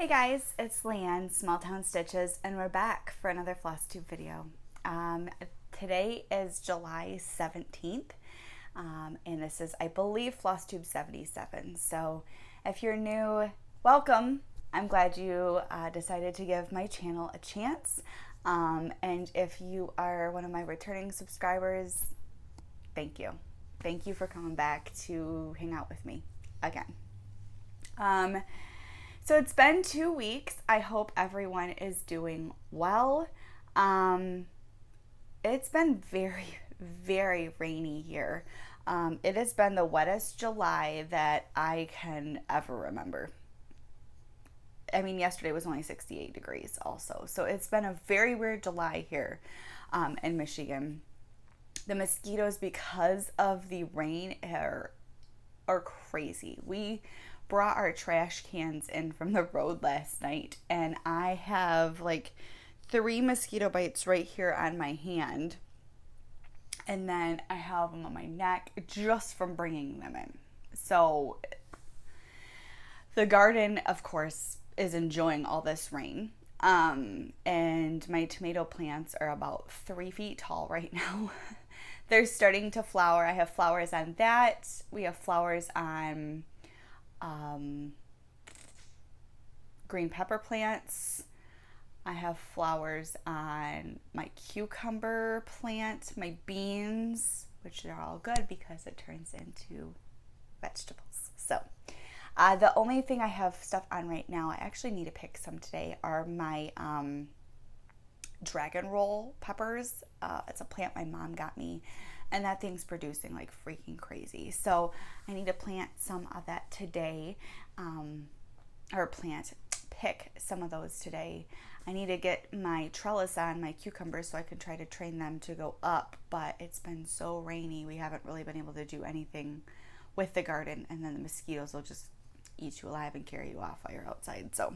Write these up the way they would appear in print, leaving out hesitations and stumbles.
guys, it's Leanne, Small Town Stitches, and we're back for another Flosstube video. Today is July 17th, and this is, I believe, Flosstube 77. So if you're new, welcome. I'm glad you decided to give my channel a chance. And if you are one of my returning subscribers, thank you. Thank you for coming back to hang out with me again. So it's been 2 weeks. I hope everyone is doing well. It's been very, very rainy here. It has been the wettest July that I can ever remember. I mean, yesterday was only 68 degrees also. So it's been a very weird July here in Michigan. The mosquitoes, because of the rain, are crazy. We brought our trash cans in from the road last night, and I have like 3 mosquito bites right here on my hand, and then I have them on my neck just from bringing them in. So the garden, of course, is enjoying all this rain, and my tomato plants are about 3 feet tall right now. They're starting to flower. I have flowers on that. We have flowers on green pepper plants. I have flowers on my cucumber plant, my beans, which are all good because it turns into vegetables. So the only thing I have stuff on right now, I actually need to pick some today, are my dragon roll peppers. It's a plant my mom got me, and that thing's producing like freaking crazy. So I need to plant some of that today, pick some of those today. I need to get my trellis on my cucumbers so I can try to train them to go up, but it's been so rainy, we haven't really been able to do anything with the garden, and then the mosquitoes will just eat you alive and carry you off while you're outside. So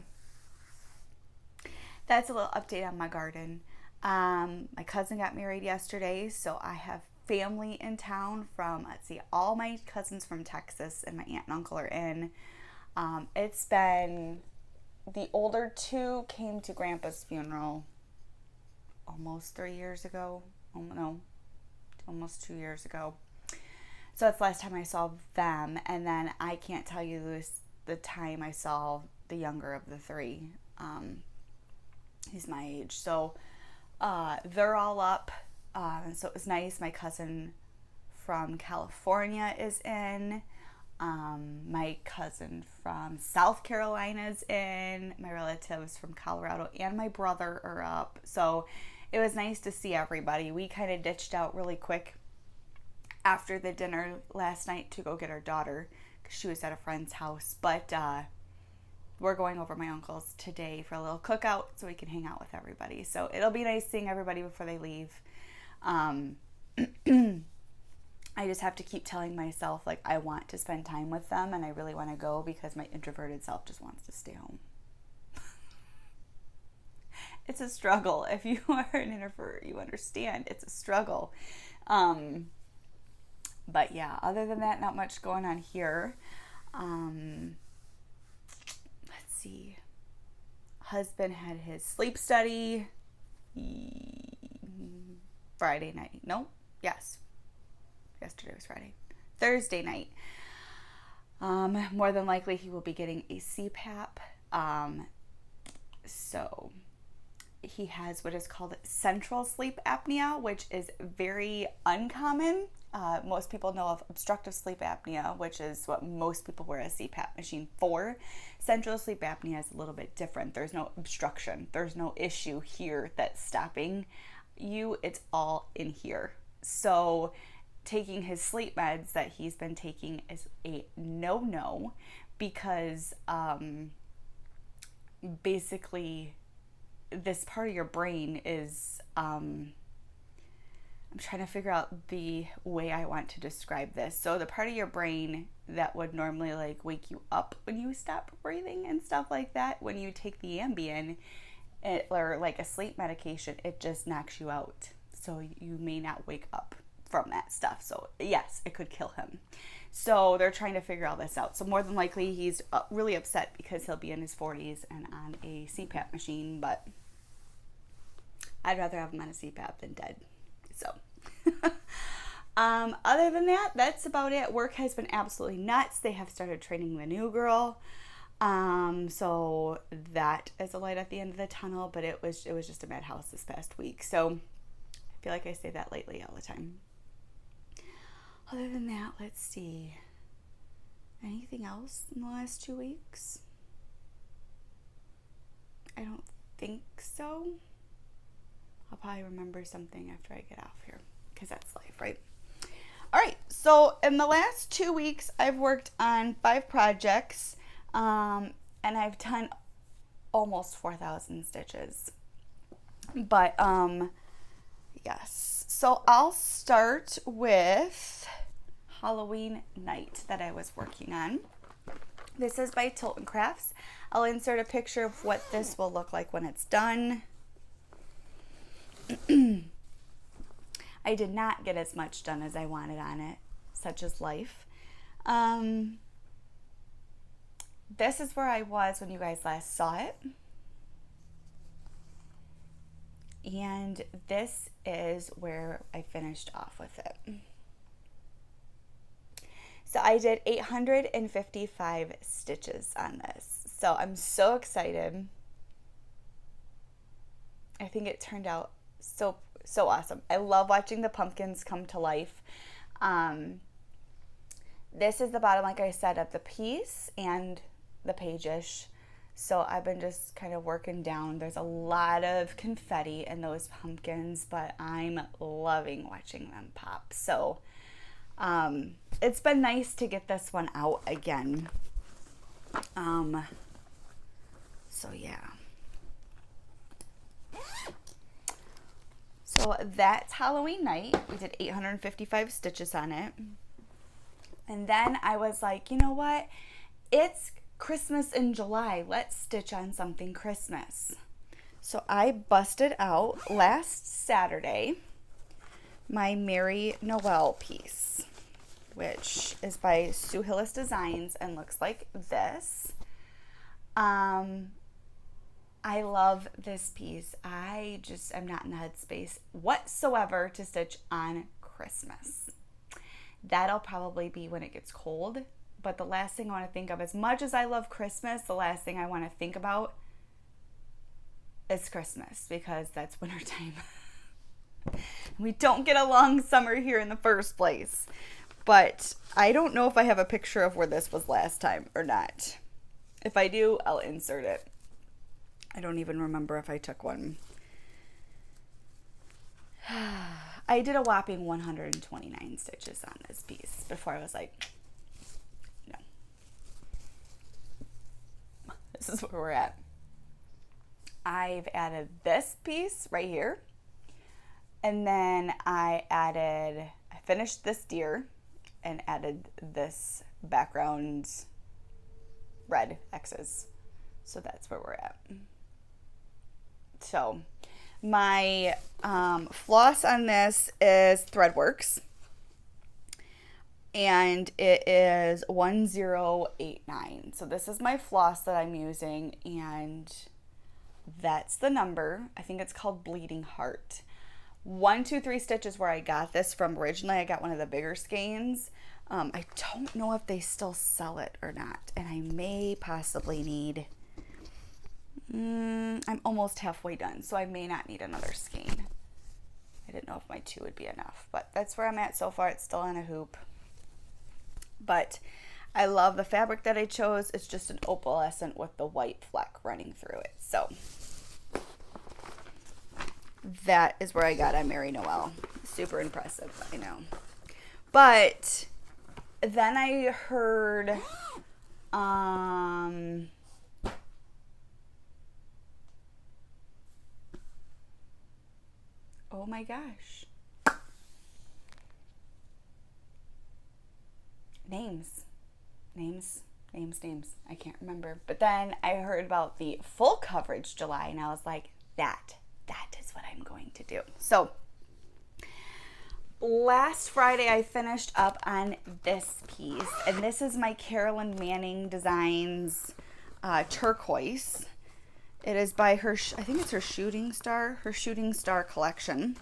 that's a little update on my garden. My cousin got married yesterday, so I have family in town from, all my cousins from Texas, and my aunt and uncle are in. It's been, the older 2 came to Grandpa's funeral almost 3 years ago. Oh, no, almost 2 years ago. So that's the last time I saw them, and then I can't tell you the time I saw the younger of the 3. He's my age. So they're all up. And so it was nice. My cousin from California is in. My cousin from South Carolina is in. My relatives from Colorado and my brother are up. So it was nice to see everybody. We kind of ditched out really quick after the dinner last night to go get our daughter because she was at a friend's house. But we're going over my uncle's today for a little cookout so we can hang out with everybody. So it'll be nice seeing everybody before they leave. I just have to keep telling myself, like, I want to spend time with them and I really want to go, because my introverted self just wants to stay home. It's a struggle. If you are an introvert, you understand. It's a struggle. But yeah, other than that, not much going on here. Let's see. Husband had his sleep study Friday night. No? Yes. Yesterday was Friday. Thursday night. More than likely he will be getting a CPAP. So he has what is called central sleep apnea, which is very uncommon. Most people know of obstructive sleep apnea, which is what most people wear a CPAP machine for. Central sleep apnea is a little bit different. There's no obstruction. There's no issue here that's stopping you. It's all in here. So taking his sleep meds that he's been taking is a no-no, because basically this part of your brain is I'm trying to figure out the way I want to describe this. So the part of your brain that would normally like wake you up when you stop breathing and stuff like that, when you take the Ambien or like a sleep medication, it just knocks you out. So you may not wake up from that stuff. So yes, it could kill him. So they're trying to figure all this out. So more than likely he's really upset because he'll be in his 40s and on a CPAP machine, but I'd rather have him on a CPAP than dead. So other than that, that's about it. Work has been absolutely nuts. They have started training the new girl. So that is a light at the end of the tunnel, but it was just a madhouse this past week. So I feel like I say that lately all the time. Other than that, let's see. Anything else in the last 2 weeks? I don't think so. I'll probably remember something after I get off here, because that's life, right? All right, so in the last 2 weeks, I've worked on 5 projects, and I've done almost 4,000 stitches. But, yes. So I'll start with Halloween Night that I was working on. This is by Tilton Crafts. I'll insert a picture of what this will look like when it's done. I did not get as much done as I wanted on it, such as life. This is where I was when you guys last saw it. And this is where I finished off with it. So I did 855 stitches on this. So I'm so excited. I think it turned out so awesome. I love watching the pumpkins come to life. This is the bottom, like I said, of the piece and the page-ish. So I've been just kind of working down. There's a lot of confetti in those pumpkins, but I'm loving watching them pop. So it's been nice to get this one out again. So yeah. So that's Halloween Night. We did 855 stitches on it. And then I was like, you know what? It's Christmas in July. Let's stitch on something Christmas. So I busted out last Saturday my Merry Noel piece, which is by Hillis Designs and looks like this. I love this piece. I just am not in the headspace whatsoever to stitch on Christmas. That'll probably be when it gets cold. But the last thing I want to think of, as much as I love Christmas, the last thing I want to think about is Christmas, because that's wintertime. We don't get a long summer here in the first place. But I don't know if I have a picture of where this was last time or not. If I do, I'll insert it. I don't even remember if I took one. I did a whopping 129 stitches on this piece before I was like, no. This is where we're at. I've added this piece right here. And then I finished this deer and added this background red X's. So that's where we're at. So my floss on this is Threadworks, and it is 1089. So this is my floss that I'm using, and that's the number. I think it's called Bleeding Heart. 1, 2, 3 stitches where I got this from originally. I got one of the bigger skeins. I don't know if they still sell it or not, and I may possibly need... I'm almost halfway done, so I may not need another skein. I didn't know if my 2 would be enough, but that's where I'm at so far. It's still on a hoop. But I love the fabric that I chose. It's just an opalescent with the white fleck running through it. So that is where I got on Merry Noel. Super impressive, I know. But then I heard oh my gosh. Names. I can't remember. But then I heard about the full coverage July, and I was like, that is what I'm going to do. So last Friday I finished up on this piece, and this is my Carolyn Manning Designs Turquoise. It is by her, I think it's her Shooting Star collection.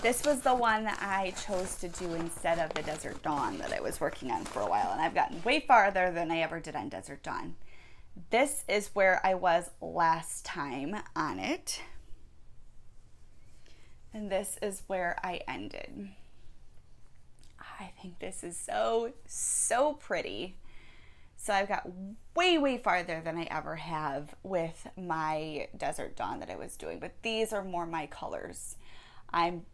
This was the one that I chose to do instead of the Desert Dawn that I was working on for a while, and I've gotten way farther than I ever did on Desert Dawn. This is where I was last time on it, and this is where I ended. I think this is so pretty. So I've got way farther than I ever have with my Desert Dawn that I was doing, but these are more my colors. I'm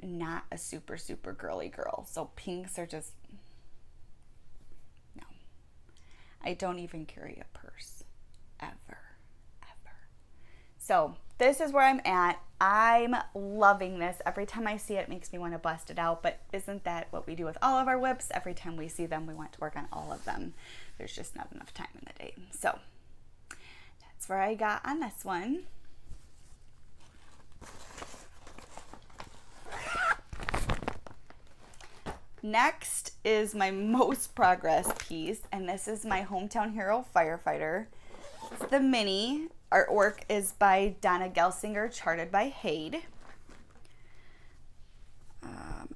not a super girly girl, so pinks are just, no. I don't even carry a purse, ever. So this is where I'm at. I'm loving this. Every time I see it, it makes me want to bust it out, but isn't that what we do with all of our whips? Every time we see them, we want to work on all of them. There's just not enough time in the day. So that's where I got on this one. Next is my most progress piece, and this is my Hometown Hero Firefighter. It's the mini. Artwork is by Dona Gelsinger, charted by Hade.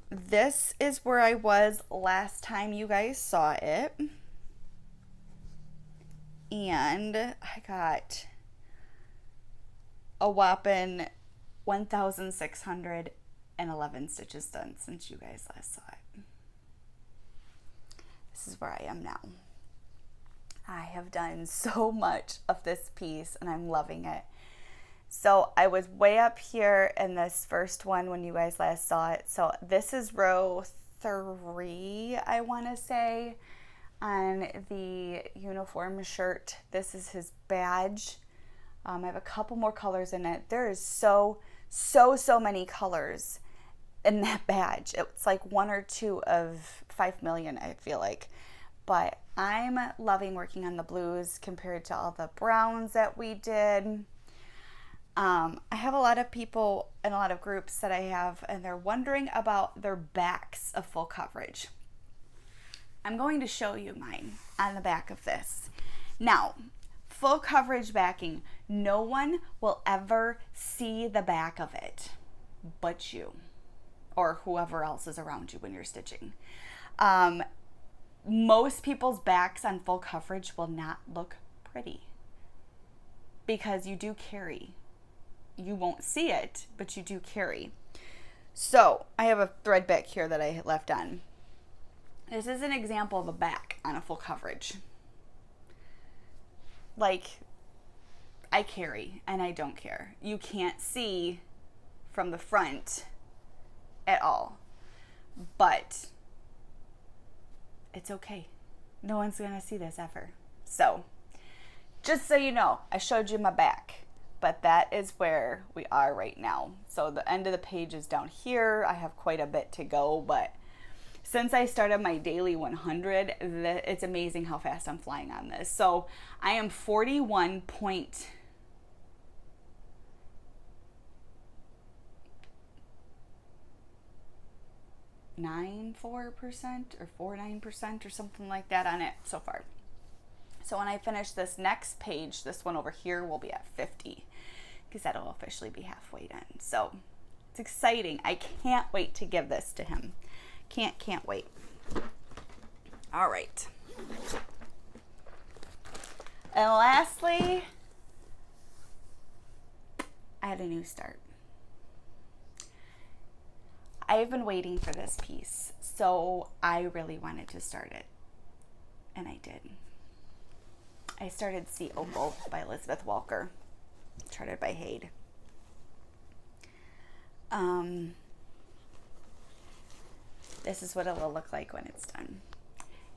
This is where I was last time you guys saw it. And I got a whopping 1,611 stitches done since you guys last saw it. This is where I am now. I have done so much of this piece and I'm loving it. So I was way up here in this first one when you guys last saw it. So this is row 3, I want to say, on the uniform shirt. This is his badge. I have a couple more colors in it. There is so many colors in that badge. It's like 1 or 2 of 5 million, I feel like. But I'm loving working on the blues compared to all the browns that we did. I have a lot of people in a lot of groups that I have, and they're wondering about their backs of full coverage. I'm going to show you mine on the back of this. Now, full coverage backing, no one will ever see the back of it but you or whoever else is around you when you're stitching. Most people's backs on full coverage will not look pretty because you do carry. You won't see it, but you do carry. So I have a thread back here that I left on. This is an example of a back on a full coverage. Like, I carry and I don't care. You can't see from the front at all, but it's okay. No one's gonna see this ever. So just so you know, I showed you my back, but that is where we are right now. So the end of the page is down here. I have quite a bit to go, but since I started my daily 100, it's amazing how fast I'm flying on this. So I am 41.94% or 49% or something like that on it so far. So when I finish this next page, this one over here will be at 50 because that'll officially be halfway done. So it's exciting. I can't wait to give this to him. Can't wait. All right. And lastly, I had a new start. I've been waiting for this piece, so I really wanted to start it, and I did. I started See Opal by Elizabeth Welker, charted by Hade. This is what it will look like when it's done.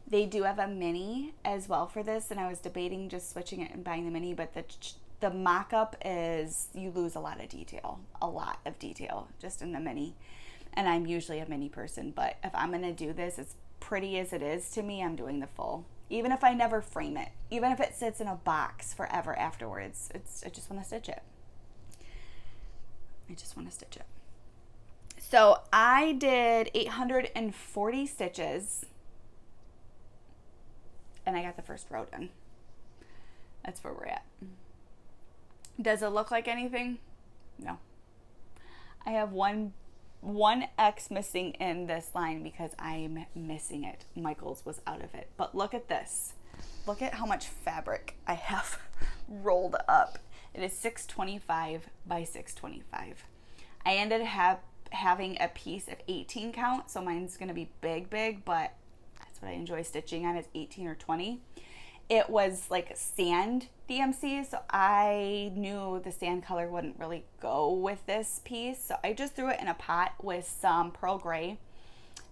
They do have a mini as well for this, and I was debating just switching it and buying the mini, but the mock-up is you lose a lot of detail just in the mini. And I'm usually a mini person, but if I'm going to do this, as pretty as it is to me, I'm doing the full. Even if I never frame it, even if it sits in a box forever afterwards, I just want to stitch it. So I did 840 stitches and I got the first row done. That's where we're at. Does it look like anything? No. I have one X missing in this line because I'm missing it. Michael's was out of it. But look at this. Look at how much fabric I have rolled up. It is 625 by 625. I ended up having a piece of 18 count, so mine's going to be big, but that's what I enjoy stitching on, is 18 or 20. It was like sand DMC, so I knew the sand color wouldn't really go with this piece, so I just threw it in a pot with some pearl gray,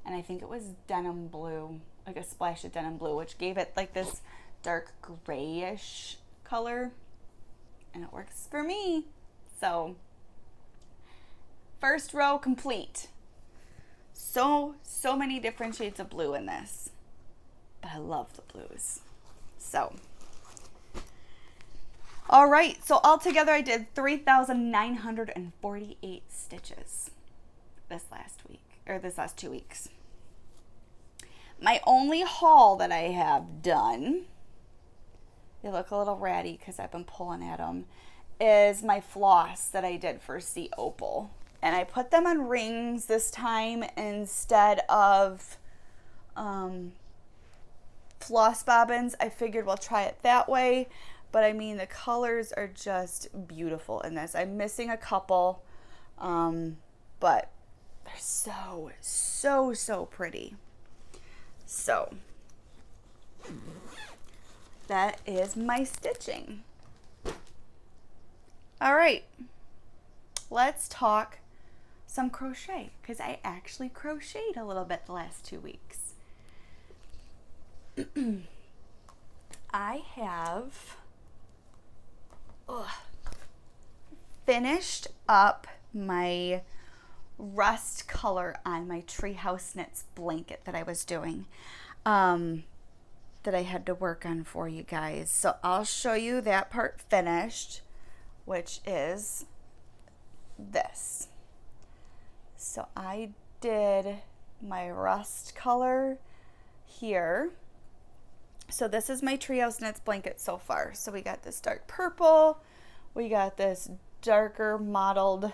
and I think it was denim blue, like a splash of denim blue, which gave it like this dark grayish color, and it works for me. So first row complete. So many different shades of blue in this, but I love the blues. So, all right, so altogether I did 3,948 stitches this last 2 weeks. My only haul that I have done, they look a little ratty because I've been pulling at them, is my floss that I did for Opal. And I put them on rings this time instead of floss bobbins. I figured we'll try it that way, but I mean the colors are just beautiful in this. I'm missing a couple, but they're so pretty. So that is my stitching. All right, let's talk some crochet, because I actually crocheted a little bit the last 2 weeks. I have finished up my rust color on my Treehouse Knits blanket that I was doing, that I had to work on for you guys. So I'll show you that part finished, which is this. So I did my rust color here. So this is my Treehouse Knits blanket so far. So we got this dark purple, we got this darker mottled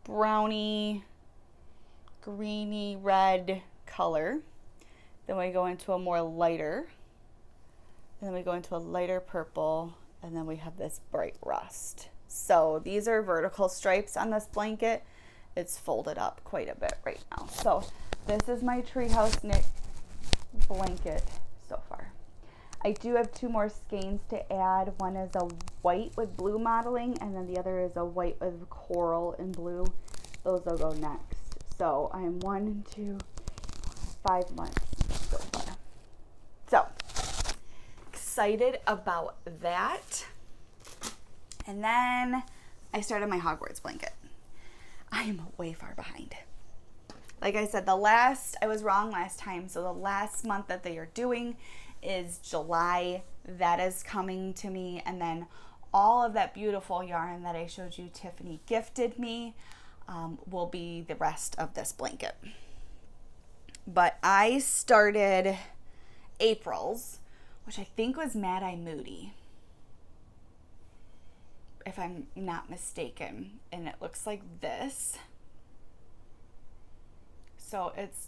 browny, greeny red color. Then we go into a more lighter, and then we go into a lighter purple, and then we have this bright rust. So these are vertical stripes on this blanket. It's folded up quite a bit right now. So this is my Treehouse Knit blanket so far. I do have 2 more skeins to add. One is a white with blue modeling, and then the other is a white with coral and blue. Those will go next. So I'm 1, 2, 5 months so far. So excited about that. And then I started my Hogwarts blanket. I am way far behind. Like I said, I was wrong last time. So the last month that they are doing is July. That is coming to me. And then all of that beautiful yarn that I showed you Tiffany gifted me will be the rest of this blanket. But I started April's, which I think was Mad Eye Moody, if I'm not mistaken. And it looks like this. So it's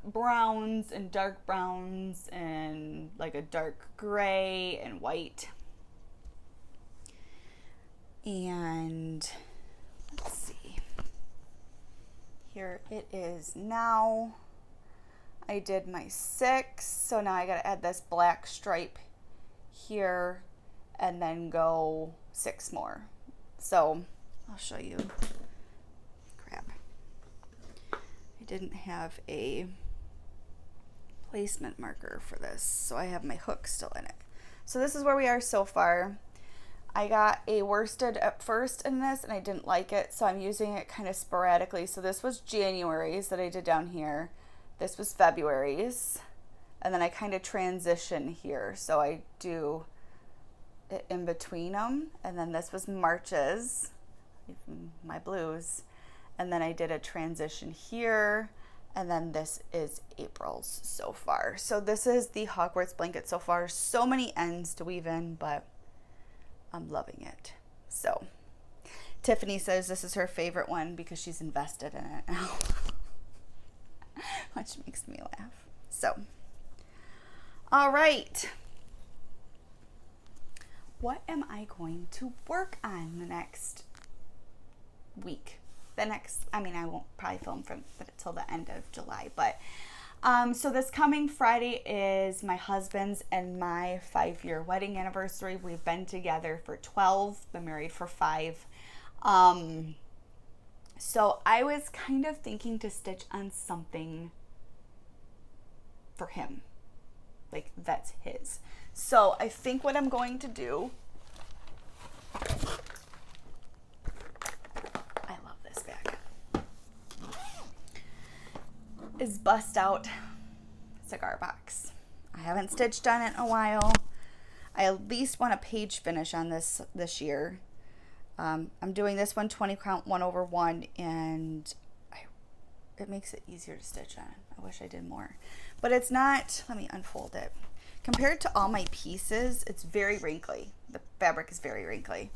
browns and dark browns and like a dark gray and white. And let's see. Here it is now. I did my 6, so now I gotta add this black stripe here and then go 6 more. So I'll show you. Crap. I didn't have a placement marker for this, so I have my hook still in it. So this is where we are so far. I got a worsted at first in this and I didn't like it, so I'm using it kind of sporadically. So this was January's that I did down here. This was February's, and then I kind of transition here, so I do it in between them. And then this was March's, my blues, And then I did a transition here. And then this is April's so far. So this is the Hogwarts blanket so far. So many ends to weave in, but I'm loving it. So Tiffany says this is her favorite one because she's invested in it now. Which makes me laugh. So, all right. What am I going to work on the next week? I won't probably film from till the end of July, but so this coming Friday is my husband's and my 5-year wedding anniversary. We've been together for 12, been married for 5. So I was kind of thinking to stitch on something for him, like that's his. So I think what I'm going to do, is bust out cigar box. I haven't stitched on it in a while. I at least want a page finish on this year. I'm doing this one 20 count 1/1, and it makes it easier to stitch on. I wish I did more, but it's not. Let me unfold it. Compared to all my pieces, it's very wrinkly. The fabric is very wrinkly.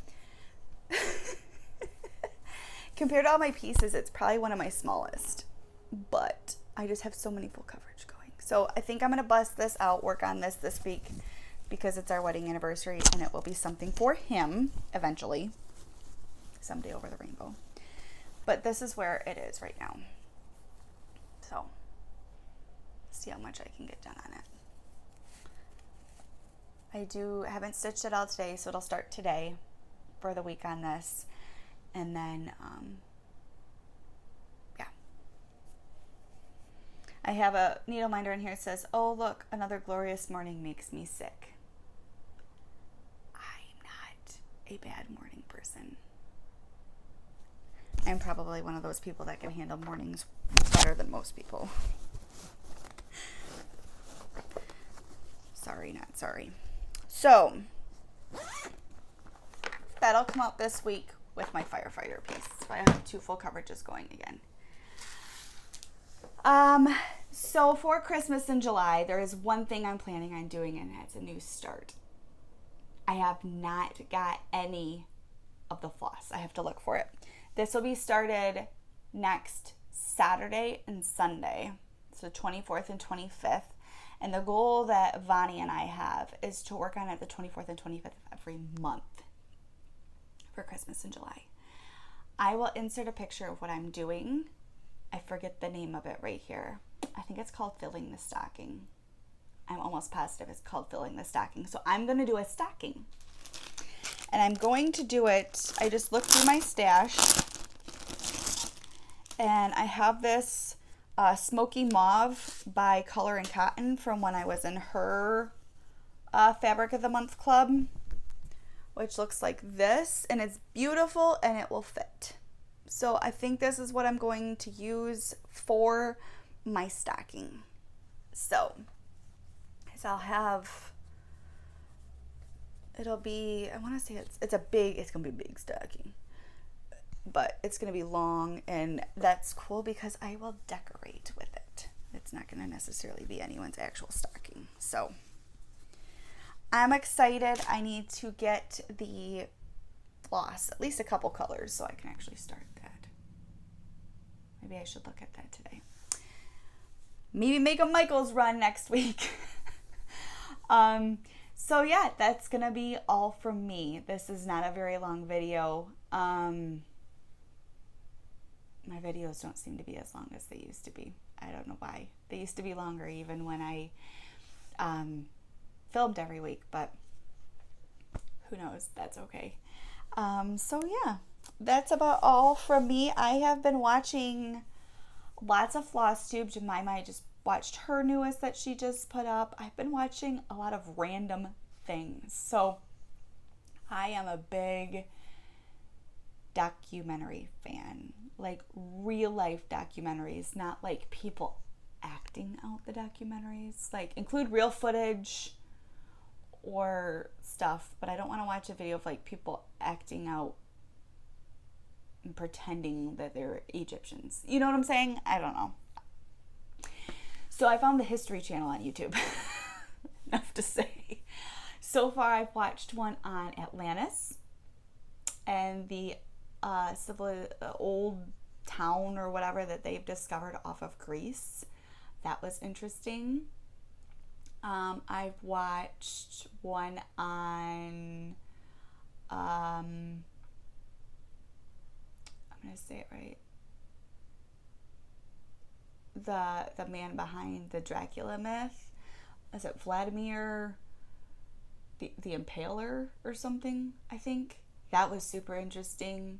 Compared to all my pieces, it's probably one of my smallest, but I just have so many full coverage going. So I think I'm going to bust this out, work on this week, because it's our wedding anniversary, and it will be something for him eventually, someday over the rainbow. But this is where it is right now. So see how much I can get done on it. I haven't stitched it all today, so it'll start today for the week on this. And then, I have a needle minder in here that says, oh, look, another glorious morning makes me sick. I'm not a bad morning person. I'm probably one of those people that can handle mornings better than most people. Sorry, not sorry. So, that'll come out this week with my firefighter piece. So I have 2 full coverages going again. So for Christmas in July, there is one thing I'm planning on doing, and that's a new start. I have not got any of the floss. I have to look for it. This will be started next Saturday and Sunday, so 24th and 25th. And the goal that Vonnie and I have is to work on it the 24th and 25th of every month for Christmas in July. I will insert a picture of what I'm doing. I forget the name of it right here. I think it's called Filling the Stocking. I'm almost positive it's called Filling the Stocking. So I'm going to do a stocking. And I'm going to do it, I just looked through my stash, and I have this Smoky Mauve by Color and Cotton from when I was in her Fabric of the Month Club, which looks like this, and it's beautiful and it will fit. So I think this is what I'm going to use for my stocking. So I'll have, it'll be, I want to say it's going to be a big stocking, but it's going to be long, and that's cool because I will decorate with it. It's not going to necessarily be anyone's actual stocking. So I'm excited. I need to get the floss, at least a couple colors, so I can actually start that. Maybe I should look at that today. Maybe make a Michael's run next week. So yeah, that's gonna be all from me. This is not a very long video. My videos don't seem to be as long as they used to be. I don't know why. They used to be longer even when I filmed every week, but who knows? That's okay. So yeah, that's about all from me. I have been watching lots of Flosstube. Jemima, I just watched her newest that she just put up. I've been watching a lot of random things. So I am a big documentary fan, like real life documentaries, not like people acting out the documentaries. Like include real footage or stuff, but I don't want to watch a video of like people acting out pretending that they're Egyptians. You know what I'm saying? I don't know. So I found the History Channel on YouTube. Enough to say. So far I've watched one on Atlantis and the old town or whatever that they've discovered off of Greece. That was interesting. I've watched one on I'm gonna say it right. The man behind the Dracula myth. Is it Vladimir the Impaler or something? I think that was super interesting.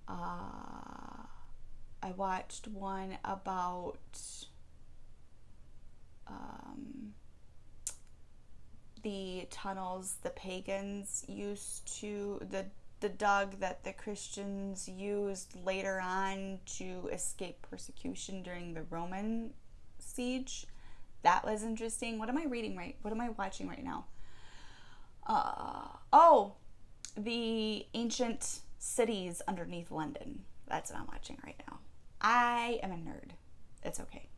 I watched one about the tunnels the pagans used to, the dug that the Christians used later on to escape persecution during the Roman siege. That was interesting. What am I reading right? What am I watching right now? The ancient cities underneath London. That's what I'm watching right now. I am a nerd. It's okay.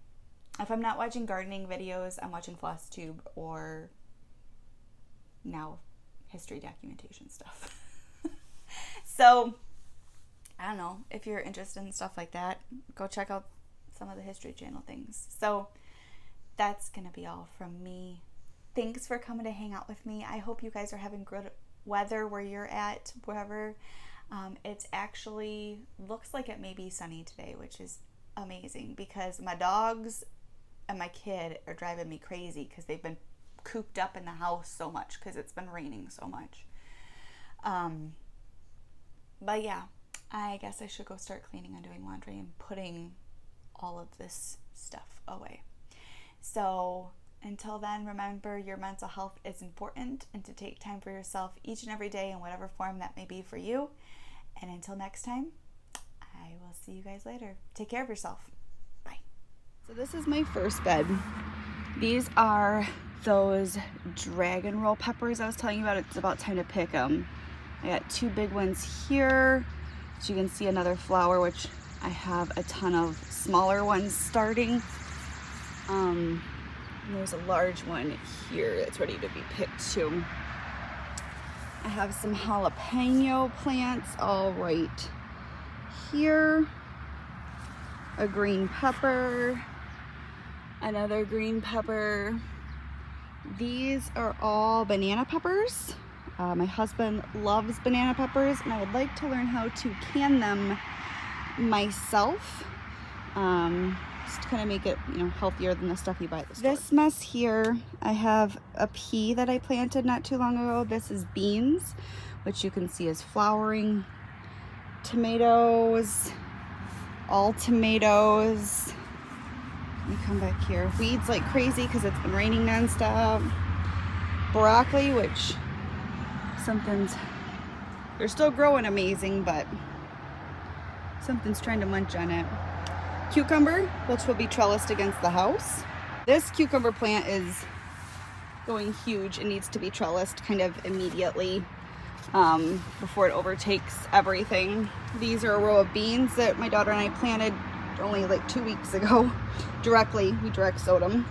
If I'm not watching gardening videos, I'm watching Flosstube or now history documentation stuff. So, I don't know. If you're interested in stuff like that, go check out some of the History Channel things. So, that's going to be all from me. Thanks for coming to hang out with me. I hope you guys are having good weather where you're at, wherever. It's actually looks like it may be sunny today, which is amazing because my dogs and my kid are driving me crazy because they've been cooped up in the house so much because it's been raining so much. But yeah, I guess I should go start cleaning and doing laundry and putting all of this stuff away. So until then, remember your mental health is important and to take time for yourself each and every day in whatever form that may be for you. And until next time, I will see you guys later. Take care of yourself. Bye. So this is my first bed. These are those dragon roll peppers I was telling you about. It's about time to pick them. I got two big ones here. So you can see another flower, which I have a ton of smaller ones starting. There's a large one here that's ready to be picked too. I have some jalapeno plants all right here. A green pepper, another green pepper. These are all banana peppers. My husband loves banana peppers and I would like to learn how to can them myself. Just to kind of make it, healthier than the stuff you buy at the store. This mess here, I have a pea that I planted not too long ago. This is beans, which you can see is flowering. Tomatoes, all tomatoes. Let me come back here. Weeds like crazy because it's been raining nonstop. Broccoli, which they're still growing amazing, but something's trying to munch on it. Cucumber, which will be trellised against the house. This cucumber plant is going huge and needs to be trellised kind of immediately before it overtakes everything. These are a row of beans that my daughter and I planted only like 2 weeks ago. We direct sowed them.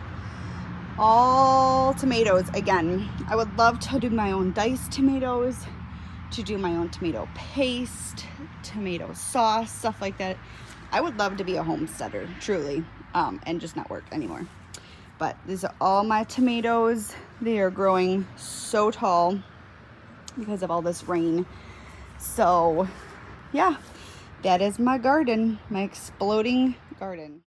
All tomatoes again. I would love to do my own diced tomatoes, to do my own tomato paste, tomato sauce, stuff like that. I would love to be a homesteader, truly, and just not work anymore. But these are all my tomatoes. They are growing so tall because of all this rain. So, yeah, that is my garden, my exploding garden.